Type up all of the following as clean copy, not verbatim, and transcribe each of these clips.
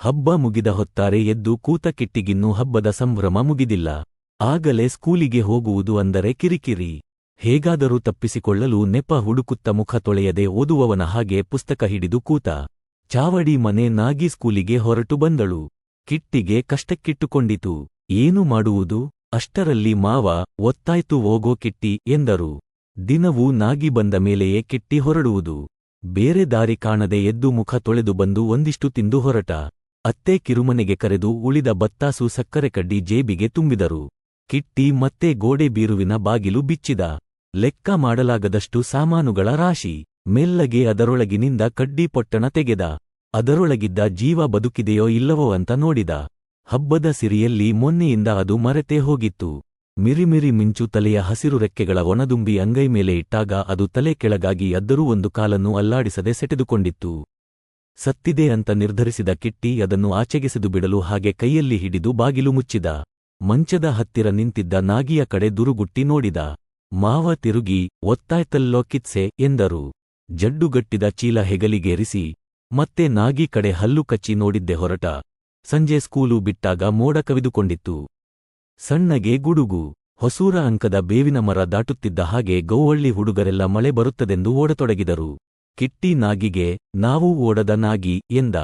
ಹಬ್ಬ ಮುಗಿದ ಹೊತ್ತಾರೆ ಎದ್ದು ಕೂತ ಕಿಟ್ಟಿಗಿನ್ನೂ ಹಬ್ಬದ ಸಂಭ್ರಮ ಮುಗಿದಿಲ್ಲ. ಆಗಲೇ ಸ್ಕೂಲಿಗೆ ಹೋಗುವುದು ಅಂದರೆ ಕಿರಿಕಿರಿ. ಹೇಗಾದರೂ ತಪ್ಪಿಸಿಕೊಳ್ಳಲು ನೆಪ ಹುಡುಕುತ್ತ ಮುಖ ತೊಳೆಯದೆ ಓದುವವನ ಹಾಗೆ ಪುಸ್ತಕ ಹಿಡಿದು ಕೂತ. ಚಾವಡಿ ಮನೆ ನಾಗಿ ಸ್ಕೂಲಿಗೆ ಹೊರಟು ಬಂದಳು. ಕಿಟ್ಟಿಗೆ ಕಷ್ಟಕ್ಕಿಟ್ಟುಕೊಂಡಿತು. ಏನು ಮಾಡುವುದು? ಅಷ್ಟರಲ್ಲಿ ಮಾವ, ಒತ್ತಾಯ್ತು ಹೋಗೋ ಕಿಟ್ಟಿ ಎಂದರು. ದಿನವೂ ನಾಗಿ ಬಂದ ಮೇಲೆಯೇ ಕಿಟ್ಟಿ ಹೊರಡುವುದು. ಬೇರೆ ದಾರಿ ಕಾಣದೆ ಎದ್ದು ಮುಖ ತೊಳೆದು ಬಂದು ಒಂದಿಷ್ಟು ತಿಂದು ಹೊರಟ. ಅತ್ತೆ ಕಿರುಮನೆಗೆ ಕರೆದು ಉಳಿದ ಬತ್ತಾಸು ಸಕ್ಕರೆ ಕಡ್ಡಿ ಜೇಬಿಗೆ ತುಂಬಿದರು. ಕಿಟ್ಟಿ ಮತ್ತೆ ಗೋಡೆ ಬೀರುವಿನ ಬಾಗಿಲು ಬಿಚ್ಚಿದ. ಲೆಕ್ಕ ಮಾಡಲಾಗದಷ್ಟು ಸಾಮಾನುಗಳ ರಾಶಿ. ಮೆಲ್ಲಗೆ ಅದರೊಳಗಿನಿಂದ ಕಡ್ಡಿ ಪೊಟ್ಟಣ ತೆಗೆದ. ಅದರೊಳಗಿದ್ದ ಜೀವ ಬದುಕಿದೆಯೋ ಇಲ್ಲವೋ ಅಂತ ನೋಡಿದ. ಹಬ್ಬದ ಸಿರಿಯಲ್ಲಿ ಮೊನ್ನೆಯಿಂದ ಅದು ಮರೆತೇ ಹೋಗಿತ್ತು. ಮಿರಿಮಿರಿ ಮಿಂಚು ತಲೆಯ ಹಸಿರು ರೆಕ್ಕೆಗಳ ಒಣದುಂಬಿ ಅಂಗೈ ಮೇಲೆ ಇಟ್ಟಾಗ ಅದು ತಲೆ ಕೆಳಗಾಗಿ ಅದ್ದರೂ ಒಂದು ಕಾಲನ್ನು ಅಲ್ಲಾಡಿಸದೆ ಸೆಟೆದುಕೊಂಡಿತ್ತು. ಸತ್ತಿದೆ ಅಂತ ನಿರ್ಧರಿಸಿದ ಕಿಟ್ಟಿ ಅದನ್ನು ಆಚೆಗೆಸೆದು ಬಿಡಲು ಹಾಗೆ ಕೈಯಲ್ಲಿ ಹಿಡಿದು ಬಾಗಿಲು ಮುಚ್ಚಿದ. ಮಂಚದ ಹತ್ತಿರ ನಿಂತಿದ್ದ ನಾಗಿಯ ಕಡೆ ದುರುಗುಟ್ಟಿ ನೋಡಿದ. ಮಾವ ತಿರುಗಿ, ಒತ್ತಾಯ್ತಲ್ಲೋ ಕಿತ್ಸೆ ಎಂದರು. ಜಡ್ಡುಗಟ್ಟಿದ ಚೀಲ ಹೆಗಲಿಗೇರಿಸಿ ಮತ್ತೆ ನಾಗಿ ಕಡೆ ಹಲ್ಲು ಕಚ್ಚಿ ನೋಡಿದ್ದೆ ಹೊರಟ. ಸಂಜೆ ಸ್ಕೂಲು ಬಿಟ್ಟಾಗ ಮೋಡ ಕವಿದುಕೊಂಡಿತ್ತು. ಸಣ್ಣಗೆ ಗುಡುಗು. ಹೊಸೂರ ಅಂಕದ ಬೇವಿನ ಮರ ದಾಟುತ್ತಿದ್ದ ಹಾಗೆ ಗೌವಳ್ಳಿ ಹುಡುಗರೆಲ್ಲ ಮಳೆ ಬರುತ್ತದೆಂದು ಓಡತೊಡಗಿದರು. ಕಿಟ್ಟಿ ನಾಗಿಗೆ, ನಾವೂ ಓಡದ ನಾಗಿ ಎಂದ.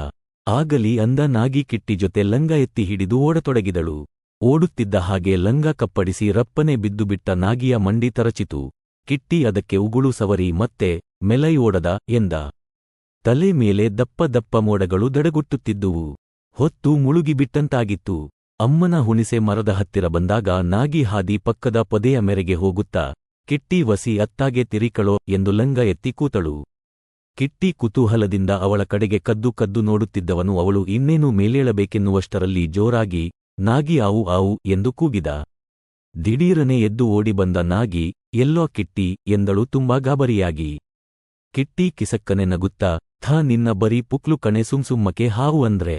ಆಗಲಿ ಅಂದ ನಾಗಿ ಕಿಟ್ಟಿ ಜೊತೆ ಲಂಗ ಎತ್ತಿ ಹಿಡಿದು ಓಡತೊಡಗಿದಳು. ಓಡುತ್ತಿದ್ದ ಹಾಗೆ ಲಂಗ ಕಪ್ಪಡಿಸಿ ರಪ್ಪನೆ ಬಿದ್ದುಬಿಟ್ಟ ನಾಗಿಯ ಮಂಡಿ ತರಚಿತು. ಕಿಟ್ಟಿ ಅದಕ್ಕೆ ಉಗುಳು ಸವರಿ ಮತ್ತೆ, ಮೆಲೈ ಓಡದ ಎಂದ. ತಲೆ ಮೇಲೆ ದಪ್ಪ ದಪ್ಪ ಮೋಡಗಳು ದಡಗುಟ್ಟುತ್ತಿದ್ದುವು. ಹೊತ್ತು ಮುಳುಗಿಬಿಟ್ಟಂತಾಗಿತ್ತು. ಅಮ್ಮನ ಹುಣಿಸೆ ಮರದ ಹತ್ತಿರ ಬಂದಾಗ ನಾಗಿ ಹಾದಿ ಪಕ್ಕದ ಪೊದೆಯ ಮೇರೆಗೆ ಹೋಗುತ್ತಾ, ಕಿಟ್ಟಿ ವಸಿ ಅತ್ತಾಗೆ ತಿರಿಕಳೋ ಎಂದು ಲಂಗ ಎತ್ತಿ ಕೂತಳು. ಕಿಟ್ಟಿ ಕುತೂಹಲದಿಂದ ಅವಳ ಕಡೆಗೆ ಕದ್ದು ಕದ್ದು ನೋಡುತ್ತಿದ್ದವನು ಅವಳು ಇನ್ನೇನು ಮೇಲೇಳಬೇಕೆನ್ನುವಷ್ಟರಲ್ಲಿ ಜೋರಾಗಿ, ನಾಗಿ ಆವು ಆವು ಎಂದು ಕೂಗಿದ. ದಿಢೀರನೆ ಎದ್ದು ಓಡಿ ಬಂದ ನಾಗಿ, ಎಲ್ಲೋ ಕಿಟ್ಟಿ ಎಂದಳು ತುಂಬಾ ಗಾಬರಿಯಾಗಿ. ಕಿಟ್ಟಿ ಕಿಸಕ್ಕನೆ ನಗುತ್ತಾ, ಥಾ ನಿನ್ನ ಬರೀ ಪುಕ್ಲು ಕಣೆ ಸುಮ್ಸುಮ್ಮಕೆ ಹಾವು ಅಂದ್ರೆ.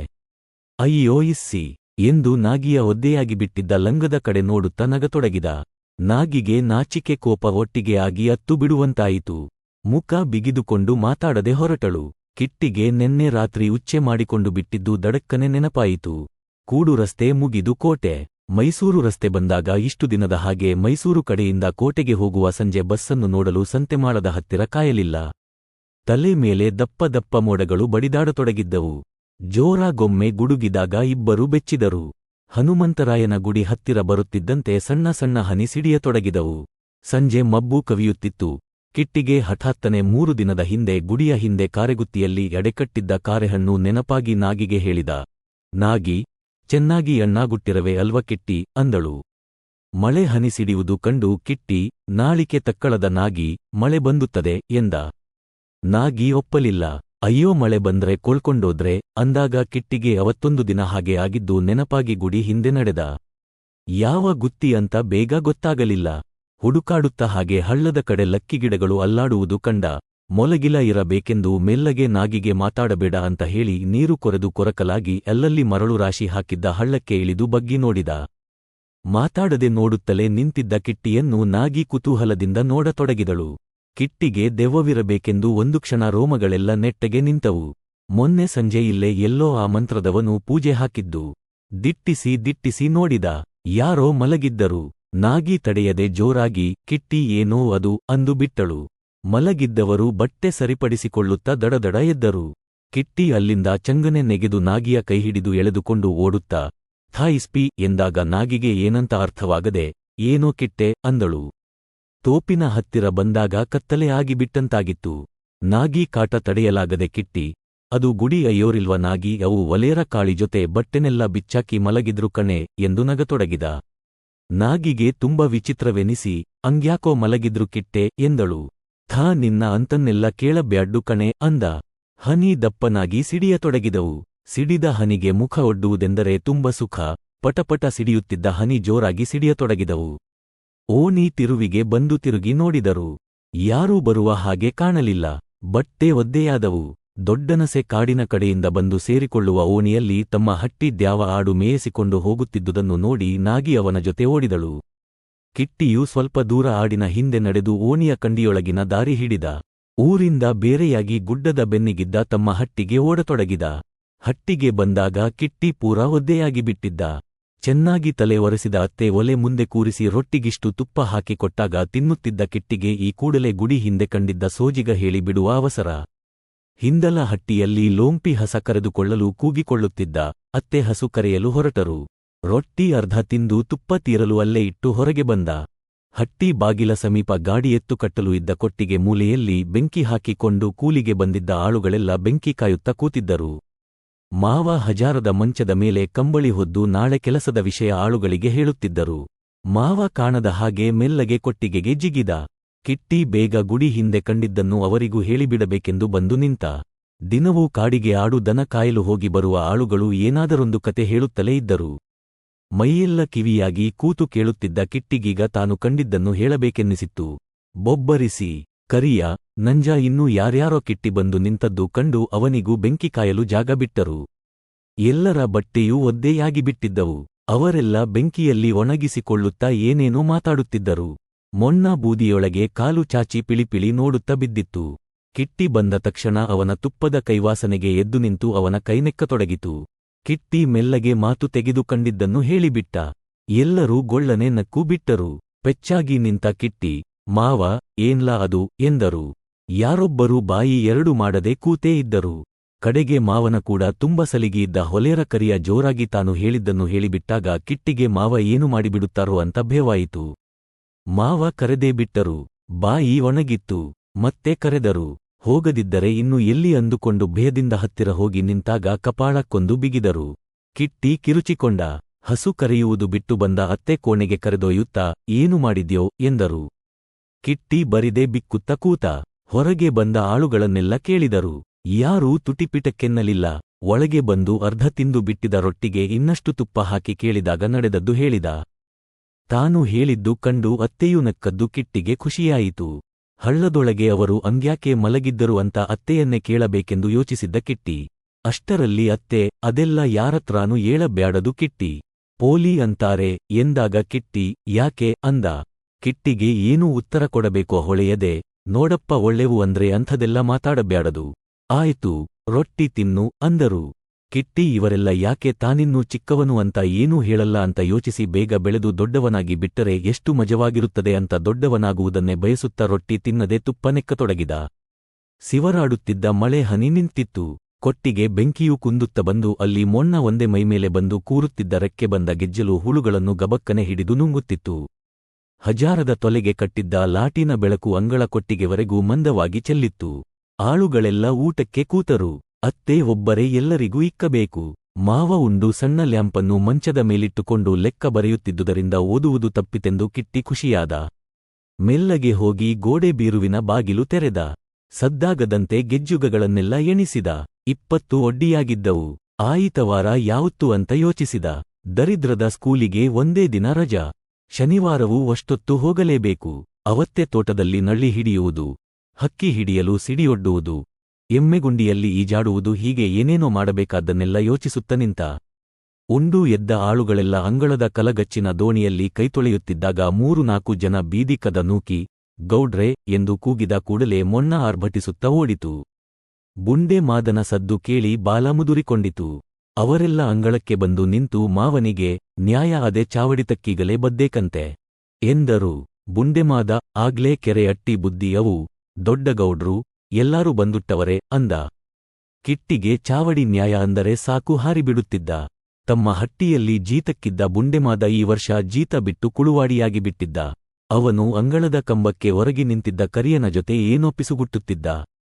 ಅಯ್ಯೋ ಇಸ್ಸಿ ಎಂದು ನಾಗಿಯ ಒದ್ದೆಯಾಗಿ ಬಿಟ್ಟಿದ್ದ ಲಂಗದ ಕಡೆ ನೋಡುತ್ತಾ ನಗತೊಡಗಿದ. ನಾಗಿಗೆ ನಾಚಿಕೆ ಕೋಪ ಒಟ್ಟಿಗೆ ಆಗಿ ಅತ್ತು ಬಿಡುವಂತಾಯಿತು. ಮುಖ ಬಿಗಿದುಕೊಂಡು ಮಾತಾಡದೆ ಹೊರಟಳು. ಕಿಟ್ಟಿಗೆ ನೆನ್ನೆ ರಾತ್ರಿ ಉಚ್ಚೆ ಮಾಡಿಕೊಂಡು ಬಿಟ್ಟಿದ್ದು ದಡಕ್ಕನೆ ನೆನಪಾಯಿತು. ಕೂಡು ರಸ್ತೆ ಮುಗಿದು ಕೋಟೆ. ಮೈಸೂರು ರಸ್ತೆ ಬಂದಾಗ ಇಷ್ಟು ದಿನದ ಹಾಗೆ ಮೈಸೂರು ಕಡೆಯಿಂದ ಕೋಟೆಗೆ ಹೋಗುವ ಸಂಜೆ ಬಸ್ಸನ್ನು ನೋಡಲು ಸಂತೆಮಾಳದ ಹತ್ತಿರ ಕಾಯಲಿಲ್ಲ. ತಲೆ ಮೇಲೆ ದಪ್ಪ ದಪ್ಪ ಮೋಡಗಳು ಬಡಿದಾಡತೊಡಗಿದ್ದವು. ಜೋರಾಗೊಮ್ಮೆ ಗುಡುಗಿದಾಗ ಇಬ್ಬರು ಬೆಚ್ಚಿದರು. ಹನುಮಂತರಾಯನ ಗುಡಿ ಹತ್ತಿರ ಬರುತ್ತಿದ್ದಂತೆ ಸಣ್ಣ ಸಣ್ಣ ಹನಿ ಸಿಡಿಯತೊಡಗಿದವು. ಸಂಜೆ ಮಬ್ಬು ಕವಿಯುತ್ತಿತ್ತು. ಕಿಟ್ಟಿಗೆ ಹಠಾತ್ತನೆ 3 ದಿನದ ಹಿಂದೆ ಗುಡಿಯ ಹಿಂದೆ ಕಾರೆಗುತ್ತಿಯಲ್ಲಿ ಎಡೆಕಟ್ಟಿದ್ದ ಕಾರೆಹಣ್ಣು ನೆನಪಾಗಿ ನಾಗಿಗೆ ಹೇಳಿದ. ನಾಗಿ, ಚೆನ್ನಾಗಿ ಎಣ್ಣಾಗುಟ್ಟಿರವೆ ಅಲ್ವ ಕಿಟ್ಟಿ ಅಂದಳು. ಮಳೆ ಹನಿ ಸಿಡಿಯುವುದು ಕಂಡು ಕಿಟ್ಟಿ, ನಾಳಿಕೆ ತಕ್ಕಳದ ನಾಗಿ, ಮಳೆ ಬಂದುತ್ತದೆ ಎಂದ. ನಾಗಿ ಒಪ್ಪಲಿಲ್ಲ. ಅಯ್ಯೋ ಮಳೆ ಬಂದ್ರೆ ಕೊಳ್ಕೊಂಡೋದ್ರೆ ಅಂದಾಗ ಕಿಟ್ಟಿಗೆ ಅವತ್ತೊಂದು ದಿನ ಹಾಗೆ ಆಗಿದ್ದು ನೆನಪಾಗಿ ಗುಡಿ ಹಿಂದೆ ನಡೆದ. ಯಾವ ಗುತ್ತಿ ಅಂತ ಬೇಗ ಗೊತ್ತಾಗಲಿಲ್ಲ. ಹುಡುಕಾಡುತ್ತ ಹಾಗೆ ಹಳ್ಳದ ಕಡೆ ಲಕ್ಕಿಗಿಡಗಳು ಅಲ್ಲಾಡುವುದು ಕಂಡ. ಮೊಲಗಿಲ ಇರಬೇಕೆಂದು ಮೆಲ್ಲಗೆ ನಾಗಿಗೆ ಮಾತಾಡಬೇಡ ಅಂತ ಹೇಳಿ ನೀರು ಕೊರೆದು ಕೊರಕಲಾಗಿ ಅಲ್ಲಲ್ಲಿ ಮರಳು ರಾಶಿ ಹಾಕಿದ್ದ ಹಳ್ಳಕ್ಕೆ ಇಳಿದು ಬಗ್ಗಿ ನೋಡಿದ. ಮಾತಾಡದೆ ನೋಡುತ್ತಲೇ ನಿಂತಿದ್ದ ಕಿಟ್ಟಿಯನ್ನು ನಾಗಿ ಕುತೂಹಲದಿಂದ ನೋಡತೊಡಗಿದಳು. ಕಿಟ್ಟಿಗೆ ದೆವ್ವವಿರಬೇಕೆಂದು ಒಂದು ಕ್ಷಣ ರೋಮಗಳೆಲ್ಲ ನೆಟ್ಟಗೆ ನಿಂತವು. ಮೊನ್ನೆ ಸಂಜೆ ಇಲ್ಲೇ ಎಲ್ಲೋ ಆ ಮಂತ್ರದವನು ಪೂಜೆ ಹಾಕಿದ್ದು. ದಿಟ್ಟಿಸಿ ನೋಡಿದ. ಯಾರೋ ಮಲಗಿದ್ದರು. ನಾಗಿ ತಡೆಯದೆ ಜೋರಾಗಿ, ಕಿಟ್ಟಿ ಏನೋ ಅದು ಅಂದು ಬಿಟ್ಟಳು. ಮಲಗಿದ್ದವರು ಬಟ್ಟೆ ಸರಿಪಡಿಸಿಕೊಳ್ಳುತ್ತಾ ದಡದಡ ಎದ್ದರು. ಕಿಟ್ಟಿ ಅಲ್ಲಿಂದ ಚಂಗನೆ ನೆಗೆದು ನಾಗಿಯ ಕೈಹಿಡಿದು ಎಳೆದುಕೊಂಡು ಓಡುತ್ತಾ, ಥಾಯಿಸ್ಪಿ ಎಂದಾಗ ನಾಗಿಗೆ ಏನಂತ ಅರ್ಥವಾಗದೆ, ಏನೋ ಕಿಟ್ಟೆ ಅಂದಳು. ತೋಪಿನ ಹತ್ತಿರ ಬಂದಾಗ ಕತ್ತಲೆ ಆಗಿಬಿಟ್ಟಂತಾಗಿತ್ತು. ನಾಗಿ ಕಾಟ ತಡೆಯಲಾಗದೆ ಕಿಟ್ಟಿ, ಅದು ಗುಡಿ ಅಯ್ಯೋರಿಲ್ವ ನಾಗಿ, ಅವು ಒಲೇರ ಕಾಳಿ ಜೊತೆ ಬಟ್ಟೆನೆಲ್ಲ ಬಿಚ್ಚಾಕಿ ಮಲಗಿದ್ರು ಕಣೆ ಎಂದು ನಗತೊಡಗಿದ. ನಾಗಿಗೆ ತುಂಬ ವಿಚಿತ್ರವೆನಿಸಿ, ಅಂಗ್ಯಾಕೋ ಮಲಗಿದ್ರು ಕಿಟ್ಟೆ ಎಂದಳು. ಥಾ ನಿನ್ನ ಅಂತನ್ನೆಲ್ಲ ಕೇಳಬ್ಯಾಡ್ಡು ಕಣೆ ಅಂದ. ಹನಿ ದಪ್ಪನಾಗಿ ಸಿಡಿಯತೊಡಗಿದವು. ಸಿಡಿದ ಹನಿಗೆ ಮುಖ ಒಡ್ಡುವುದೆಂದರೆ ತುಂಬ ಸುಖ. ಪಟಪಟ ಸಿಡಿಯುತ್ತಿದ್ದ ಹನಿ ಜೋರಾಗಿ ಸಿಡಿಯತೊಡಗಿದವು. ಓಣಿ ತಿರುವಿಗೆ ಬಂದು ತಿರುಗಿ ನೋಡಿದರು. ಯಾರೂ ಬರುವ ಹಾಗೆ ಕಾಣಲಿಲ್ಲ. ಬಟ್ಟೆ ಒದ್ದೆಯಾದವು. ದೊಡ್ಡನಸೆ ಕಾಡಿನ ಕಡೆಯಿಂದ ಬಂದು ಸೇರಿಕೊಳ್ಳುವ ಓಣಿಯಲ್ಲಿ ತಮ್ಮ ಹಟ್ಟಿದ್ಯಾವ ಆಡು ಮೇಯಿಸಿಕೊಂಡು ಹೋಗುತ್ತಿದ್ದುದನ್ನು ನೋಡಿ ನಾಗಿ ಅವನ ಜೊತೆ ಓಡಿದಳು. ಕಿಟ್ಟಿಯು ಸ್ವಲ್ಪ ದೂರ ಆಡಿನ ಹಿಂದೆ ನಡೆದು ಓಣಿಯ ಕಂಡಿಯೊಳಗಿನ ದಾರಿ ಹಿಡಿದ. ಊರಿಂದ ಬೇರೆಯಾಗಿ ಗುಡ್ಡದ ಬೆನ್ನಿಗಿದ್ದ ತಮ್ಮ ಹಟ್ಟಿಗೆ ಓಡತೊಡಗಿದ. ಹಟ್ಟಿಗೆ ಬಂದಾಗ ಕಿಟ್ಟಿ ಪೂರಾ ಒದ್ದೆಯಾಗಿಬಿಟ್ಟಿದ್ದ. ಚೆನ್ನಾಗಿ ತಲೆ ಒರೆಸಿದ ಅತ್ತೆ ಒಲೆ ಮುಂದೆ ಕೂರಿಸಿ ರೊಟ್ಟಿಗಿಷ್ಟು ತುಪ್ಪ ಹಾಕಿ ಕೊಟ್ಟಾಗ ತಿನ್ನುತ್ತಿದ್ದ ಕಿಟ್ಟಿಗೆ ಈ ಕೂಡಲೇ ಗುಡಿ ಹಿಂದೆ ಕಂಡಿದ್ದ ಸೋಜಿಗ ಹೇಳಿ ಬಿಡುವ ಅವಸರ. ಹಿಂದಲ ಹಟ್ಟಿಯಲ್ಲಿ ಲೋಂಪಿ ಹಸ ಕರೆದುಕೊಳ್ಳಲು ಕೂಗಿಕೊಳ್ಳುತ್ತಿದ್ದ. ಅತ್ತೆ ಹಸು ಕರೆಯಲು ಹೊರಟರು. ರೊಟ್ಟಿ ಅರ್ಧ ತಿಂದು ತುಪ್ಪ ತೀರಲು ಅಲ್ಲೇ ಇಟ್ಟು ಹೊರಗೆ ಬಂದ. ಹಟ್ಟಿ ಬಾಗಿಲ ಸಮೀಪ ಗಾಡಿ ಎತ್ತು ಕಟ್ಟಲು ಇದ್ದ ಕೊಟ್ಟಿಗೆ ಮೂಲೆಯಲ್ಲಿ ಬೆಂಕಿ ಹಾಕಿಕೊಂಡು ಕೂಲಿಗೆ ಬಂದಿದ್ದ ಆಳುಗಳೆಲ್ಲ ಬೆಂಕಿ ಕಾಯುತ್ತಾ ಕೂತಿದ್ದರು. ಮಾವ ಹಜಾರದ ಮಂಚದ ಮೇಲೆ ಕಂಬಳಿ ಹೊದ್ದು ನಾಳೆ ಕೆಲಸದ ವಿಷಯ ಆಳುಗಳಿಗೆ ಹೇಳುತ್ತಿದ್ದರು. ಮಾವ ಕಾಣದ ಹಾಗೆ ಮೆಲ್ಲಗೆ ಕೊಟ್ಟಿಗೆಗೆ ಜಿಗಿದ. ಕಿಟ್ಟಿ ಬೇಗ ಗುಡಿ ಹಿಂದೆ ಕಂಡಿದ್ದನ್ನು ಅವರಿಗೂ ಹೇಳಿಬಿಡಬೇಕೆಂದು ಬಂದು ನಿಂತ. ದಿನವೂ ಕಾಡಿಗೆ ಆಡು ದನ ಕಾಯಲು ಹೋಗಿ ಬರುವ ಆಳುಗಳು ಏನಾದರೊಂದು ಕತೆ ಹೇಳುತ್ತಲೇ ಇದ್ದರು. ಮೈಯೆಲ್ಲ ಕಿವಿಯಾಗಿ ಕೂತು ಕೇಳುತ್ತಿದ್ದ ಕಿಟ್ಟಿಗೀಗ ತಾನು ಕಂಡಿದ್ದನ್ನು ಹೇಳಬೇಕೆನ್ನಿಸಿತ್ತು. ಬೊಬ್ಬರಿಸಿ ಕರಿಯ ನಂಜ ಇನ್ನೂ ಯಾರ್ಯಾರೋ ಕಿಟ್ಟಿ ಬಂದು ನಿಂತದ್ದು ಕಂಡು ಅವನಿಗೂ ಬೆಂಕಿ ಕಾಯಲು ಜಾಗ ಬಿಟ್ಟರು. ಎಲ್ಲರ ಬಟ್ಟೆಯೂ ಒದ್ದೆಯಾಗಿಬಿಟ್ಟಿದ್ದವು. ಅವರೆಲ್ಲ ಬೆಂಕಿಯಲ್ಲಿ ಒಣಗಿಸಿಕೊಳ್ಳುತ್ತಾ ಏನೇನೋ ಮಾತಾಡುತ್ತಿದ್ದರು. ಮೊಣ್ಣ ಬೂದಿಯೊಳಗೆ ಕಾಲು ಚಾಚಿ ಪಿಳಿಪಿಳಿ ನೋಡುತ್ತಾ ಬಿದ್ದಿತ್ತು. ಕಿಟ್ಟಿ ಬಂದ ತಕ್ಷಣ ಅವನ ತುಪ್ಪದ ಕೈವಾಸನೆಗೆ ಎದ್ದು ನಿಂತು ಅವನ ಕೈನೆಕ್ಕತೊಡಗಿತು. ಕಿಟ್ಟಿ ಮೆಲ್ಲಗೆ ಮಾತು ತೆಗೆದು ಕಂಡಿದ್ದನ್ನು ಹೇಳಿಬಿಟ್ಟ. ಎಲ್ಲರೂ ಗೊಳ್ಳನೆ ನಕ್ಕೂ ಬಿಟ್ಟರು. ಪೆಚ್ಚಾಗಿ ನಿಂತ ಕಿಟ್ಟಿ, ಮಾವ ಏನ್ಲಾ ಅದು ಎಂದರು. ಯಾರೊಬ್ಬರೂ ಬಾಯಿ ಎರಡು ಮಾಡದೆ ಕೂತೇ ಇದ್ದರು. ಕಡೆಗೆ ಮಾವನ ಕೂಡ ತುಂಬ ಸಲಿಗೆಯಿದ್ದ ಹೊಲೇರ ಕರಿಯ ಜೋರಾಗಿ ತಾನು ಹೇಳಿದ್ದನ್ನು ಹೇಳಿಬಿಟ್ಟಾಗ ಕಿಟ್ಟಿಗೆ ಮಾವ ಏನು ಮಾಡಿಬಿಡುತ್ತಾರೋ ಅಂತ ಭಯವಾಯಿತು. ಮಾವ ಕರೆದೇ ಬಿಟ್ಟರು. ಬಾಯಿ ಒಣಗಿತ್ತು. ಮತ್ತೆ ಕರೆದರು. ಹೋಗದಿದ್ದರೆ ಇನ್ನು ಎಲ್ಲಿ ಅಂದುಕೊಂಡು ಭಯದಿಂದ ಹತ್ತಿರ ಹೋಗಿ ನಿಂತಾಗ ಕಪಾಳಕ್ಕೊಂದು ಬಿಗಿದರು. ಕಿಟ್ಟಿ ಕಿರುಚಿಕೊಂಡ. ಹಸು ಕರೆಯುವುದು ಬಿಟ್ಟು ಬಂದ ಅತ್ತೆ ಕೋಣೆಗೆ ಕರೆದೊಯ್ಯುತ್ತಾ ಏನು ಮಾಡಿದ್ಯೋ ಎಂದರು. ಕಿಟ್ಟಿ ಬರಿದೆ ಬಿಕ್ಕುತ್ತ ಕೂತ. ಹೊರಗೆ ಬಂದ ಆಳುಗಳನ್ನೆಲ್ಲ ಕೇಳಿದರು. ಯಾರೂ ತುಟಿಪಿಟಕ್ಕೆನ್ನಲಿಲ್ಲ. ಒಳಗೆ ಬಂದು ಅರ್ಧ ತಿಂದು ಬಿಟ್ಟಿದ ರೊಟ್ಟಿಗೆ ಇನ್ನಷ್ಟು ತುಪ್ಪ ಹಾಕಿ ಕೇಳಿದಾಗ ನಡೆದದ್ದು ಹೇಳಿದ. ತಾನು ಹೇಳಿದ್ದು ಕಂಡು ಅತ್ತೆಯೂ ನಕ್ಕದ್ದು ಕಿಟ್ಟಿಗೆ ಖುಷಿಯಾಯಿತು. ಹಳ್ಳದೊಳಗೆ ಅವರು ಅಂಗ್ಯಾಕೆ ಮಲಗಿದ್ದರು ಅಂತ ಅತ್ತೆಯನ್ನೇ ಕೇಳಬೇಕೆಂದು ಯೋಚಿಸಿದ್ದ ಕಿಟ್ಟಿ. ಅಷ್ಟರಲ್ಲಿ ಅತ್ತೆ ಅದೆಲ್ಲ ಯಾರತ್ರಾನೂ ಏಳಬ್ಯಾಡದು ಕಿಟ್ಟಿ. ಪೋಲಿ ಅಂತಾರೆ ಎಂದಾಗ ಕಿಟ್ಟಿ ಯಾಕೆ ಅಂದ. ಕಿಟ್ಟಿಗೆ ಏನೂ ಉತ್ತರ ಕೊಡಬೇಕೋ ಹೊಳೆಯದೆ, ನೋಡಪ್ಪ ಒಳ್ಳೆವು ಅಂದ್ರೆ ಅಂಥದೆಲ್ಲ ಮಾತಾಡಬ್ಯಾಡದು. ಆಯ್ತು ರೊಟ್ಟಿ ತಿನ್ನು ಅಂದರು. ಕಿಟ್ಟಿ ಇವರೆಲ್ಲ ಯಾಕೆ ತಾನಿನ್ನೂ ಚಿಕ್ಕವನು ಅಂತ ಏನೂ ಹೇಳಲ್ಲ ಅಂತ ಯೋಚಿಸಿ ಬೇಗ ಬೆಳೆದು ದೊಡ್ಡವನಾಗಿ ಬಿಟ್ಟರೆ ಎಷ್ಟು ಮಜವಾಗಿರುತ್ತದೆ ಅಂತ ದೊಡ್ಡವನಾಗುವುದನ್ನೇ ಬಯಸುತ್ತಾ ರೊಟ್ಟಿ ತಿನ್ನದೆ ತುಪ್ಪ ನೆಕ್ಕತೊಡಗಿದ. ಸಿವರಾಡುತ್ತಿದ್ದ ಮಳೆ ಹನಿ ನಿಂತಿತ್ತು. ಕೊಟ್ಟಿಗೆ ಬೆಂಕಿಯೂ ಕುಂದುತ್ತ ಬಂದು ಅಲ್ಲಿ ಮೊಣ್ಣ ಒಂದೇ ಮೈಮೇಲೆ ಬಂದು ಕೂರುತ್ತಿದ್ದ ರೆಕ್ಕೆ ಬಂದ ಗೆಜ್ಜಲು ಹುಳುಗಳನ್ನು ಗಬಕ್ಕನೆ ಹಿಡಿದು ನುಂಗುತ್ತಿತ್ತು. ಹಜಾರದ ತೊಲೆಗೆ ಕಟ್ಟಿದ್ದ ಲಾಟಿನ ಬೆಳಕು ಅಂಗಳ ಕೊಟ್ಟಿಗೆವರೆಗೂ ಮಂದವಾಗಿ ಚೆಲ್ಲಿತ್ತು. ಆಳುಗಳೆಲ್ಲ ಊಟಕ್ಕೆ ಕೂತರು. ಅತ್ತೆ ಒಬ್ಬರೇ ಎಲ್ಲರಿಗೂ ಇಕ್ಕಬೇಕು. ಮಾವ ಉಂಡು ಸಣ್ಣ ಲ್ಯಾಂಪನ್ನು ಮಂಚದ ಮೇಲಿಟ್ಟುಕೊಂಡು ಲೆಕ್ಕ ಬರೆಯುತ್ತಿದ್ದುದರಿಂದ ಓದುವುದು ತಪ್ಪಿತೆಂದು ಕಿಟ್ಟಿ ಖುಷಿಯಾದ. ಮೆಲ್ಲಗೆ ಹೋಗಿ ಗೋಡೆ ಬೀರುವಿನ ಬಾಗಿಲು ತೆರೆದ. ಸದ್ದಾಗದಂತೆ ಗೆಜ್ಜುಗಗಳನ್ನೆಲ್ಲ ಎಣಿಸಿದ. 20 ಒಡ್ಡಿಯಾಗಿದ್ದವು. ಆಯಿತವಾರ ಯಾವತ್ತು ಅಂತ ಯೋಚಿಸಿದ. ದರಿದ್ರದ ಸ್ಕೂಲಿಗೆ ಒಂದೇ ದಿನ ರಜಾ. ಶನಿವಾರವೂ ಅಷ್ಟೊತ್ತು ಹೋಗಲೇಬೇಕು. ಅವತ್ತೇ ತೋಟದಲ್ಲಿ ನಳ್ಳಿ ಹಿಡಿಯುವುದು, ಹಕ್ಕಿ ಹಿಡಿಯಲು ಸಿಡಿಯೊಡ್ಡುವುದು, ಎಮ್ಮೆಗುಂಡಿಯಲ್ಲಿ ಈಜಾಡುವುದು, ಹೀಗೆ ಏನೇನೋ ಮಾಡಬೇಕಾದ್ದನ್ನೆಲ್ಲ ಯೋಚಿಸುತ್ತ ನಿಂತ. ಉಂಡು ಎದ್ದ ಆಳುಗಳೆಲ್ಲ ಅಂಗಳದ ಕಲಗಚ್ಚಿನ ದೋಣಿಯಲ್ಲಿ ಕೈತೊಳೆಯುತ್ತಿದ್ದಾಗ 3-4 ಜನ ಬೀದಿ ಕದ ನೂಕಿ ಗೌಡ್ರೆ ಎಂದು ಕೂಗಿದ ಕೂಡಲೇ ಮೊಣ್ಣ ಆರ್ಭಟಿಸುತ್ತ ಓಡಿತು. ಬುಂಡೆ ಮಾದನ ಸದ್ದು ಕೇಳಿ ಬಾಲ ಮುದುರಿಕೊಂಡಿತು. ಅವರೆಲ್ಲ ಅಂಗಳಕ್ಕೆ ಬಂದು ನಿಂತು ಮಾವನಿಗೆ ನ್ಯಾಯ ಅದೆ ಚಾವಡಿತಕ್ಕೀಗಲೇ ಬದ್ದೇಕಂತೆ ಎಂದರು. ಬುಂಡೆಮಾದ ಆಗ್ಲೇ ಕೆರೆ ಅಟ್ಟಿ ಬುದ್ಧಿ ಅವು ದೊಡ್ಡಗೌಡ್ರು ಎಲ್ಲಾರೂ ಬಂದುಟ್ಟವರೆ ಅಂದ. ಕಿಟ್ಟಿಗೆ ಚಾವಡಿ ನ್ಯಾಯ ಅಂದರೆ ಸಾಕು ಹಾರಿಬಿಡುತ್ತಿದ್ದ. ತಮ್ಮ ಹಟ್ಟಿಯಲ್ಲಿ ಜೀತಕ್ಕಿದ್ದ ಬುಂಡೆಮಾದ ಈ ವರ್ಷ ಜೀತ ಬಿಟ್ಟು ಕುಳುವಾಡಿಯಾಗಿ ಬಿಟ್ಟಿದ್ದ. ಅವನು ಅಂಗಳದ ಕಂಬಕ್ಕೆ ಹೊರಗಿ ನಿಂತಿದ್ದ ಕರಿಯನ ಜೊತೆ ಏನೋ ಪಿಸುಗುಟ್ಟುತ್ತಿದ್ದ.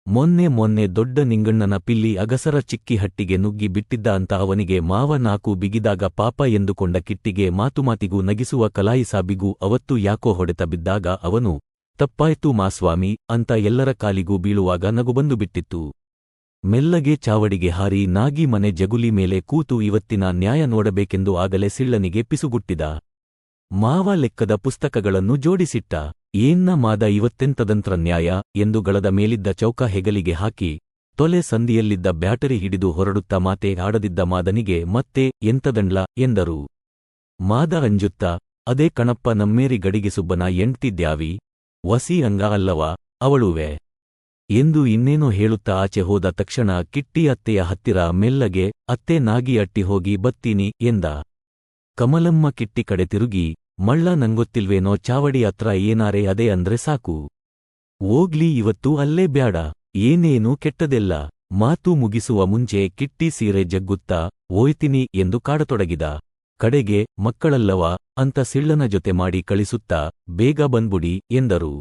ಮೊನ್ನೆ ದೊಡ್ಡ ನಿಂಗಣ್ಣನ ಪಿಲ್ಲಿ ಅಗಸರ ಚಿಕ್ಕಿ ಹಟ್ಟಿಗೆ ನುಗ್ಗಿ ಬಿಟ್ಟಿದ್ದ ಅಂತ ಅವನಿಗೆ ಮಾವ ನಾಕು ಬಿಗಿದಾಗ ಪಾಪ ಎಂದುಕೊಂಡ ಕಿಟ್ಟಿಗೆ ಮಾತುಮಾತಿಗೂ ನಗಿಸುವ ಕಲಾಯಿಸಾಬಿಗೂ ಅವತ್ತು ಯಾಕೋ ಹೊಡೆತ ಬಿದ್ದಾಗ ಅವನು ತಪ್ಪಾಯ್ತು ಮಾಸ್ವಾಮಿ ಅಂತ ಎಲ್ಲರ ಕಾಲಿಗೂ ಬೀಳುವಾಗ ನಗು ಬಂದು ಬಿಟ್ಟಿತ್ತು. ಮೆಲ್ಲಗೆ ಚಾವಡಿಗೆ ಹಾರಿ ನಾಗಿ ಮನೆ ಜಗುಲಿ ಮೇಲೆ ಕೂತು ಇವತ್ತಿನ ನ್ಯಾಯ ನೋಡಬೇಕೆಂದು ಆಗಲೇ ಸಿಳ್ಳನಿಗೆ ಪಿಸುಗುಟ್ಟಿದ. ಮಾವ ಲೆಕ್ಕದ ಪುಸ್ತಕಗಳನ್ನು ಜೋಡಿಸಿಟ್ಟ. ಏನ್ನ ಮಾದ ಇವತ್ತೆಂತದಂತ್ರ ನ್ಯಾಯ ಎಂದು ಗಳದ ಮೇಲಿದ್ದ ಚೌಕ ಹೆಗಲಿಗೆ ಹಾಕಿ ತೊಲೆ ಸಂದಿಯಲ್ಲಿದ್ದ ಬ್ಯಾಟರಿ ಹಿಡಿದು ಹೊರಡುತ್ತಾ ಮಾತೆ ಆಡದಿದ್ದ ಮಾದನಿಗೆ ಮತ್ತೆ ಎಂತದಂಡ್ಲ ಎಂದರು. ಮಾದ ಅಂಜುತ್ತ ಅದೇ ಕಣಪ್ಪ ನಮ್ಮೇರಿ ಗಡಿಗೆ ಸುಬ್ಬನ ಎಂಟ್ತಿದ್ಯಾವಿ ವಸಿ ಅಂಗ ಅಲ್ಲವ ಅವಳುವೆ ಎಂದು ಇನ್ನೇನೋ ಹೇಳುತ್ತಾ ಆಚೆ ಹೋದ ತಕ್ಷಣ ಕಿಟ್ಟಿ ಅತ್ತೆಯ ಹತ್ತಿರ ಮೆಲ್ಲಗೆ ಅತ್ತೆ ನಾಗಿ ಅಟ್ಟಿ ಹೋಗಿ ಬತ್ತೀನಿ ಎಂದ. ಕಮಲಮ್ಮ ಕಿಟ್ಟಿ ಕಡೆ ತಿರುಗಿ, ಮಳ್ಳ ನಂಗೊತ್ತಿಲ್ವೇನೋ ಚಾವಡಿ ಹತ್ರ ಏನಾರೆ ಅದೇ ಅಂದ್ರೆ ಸಾಕು. ಓಗ್ಲಿ ಇವತ್ತು ಅಲ್ಲೇ ಬ್ಯಾಡ, ಏನೇನೂ ಕೆಟ್ಟದೆಲ್ಲ. ಮಾತು ಮುಗಿಸುವ ಮುಂಚೆ ಕಿಟ್ಟಿ ಸೀರೆ ಜಗ್ಗುತ್ತಾ ಓಯ್ತೀನಿ ಎಂದು ಕಾಡತೊಡಗಿದ. ಕಡೆಗೆ ಮಕ್ಕಳಲ್ಲವ ಅಂತ ಸಿಳ್ಳನ ಜೊತೆ ಮಾಡಿ ಕಳಿಸುತ್ತಾ ಬೇಗ ಬಂದ್ಬುಡಿ ಎಂದರು.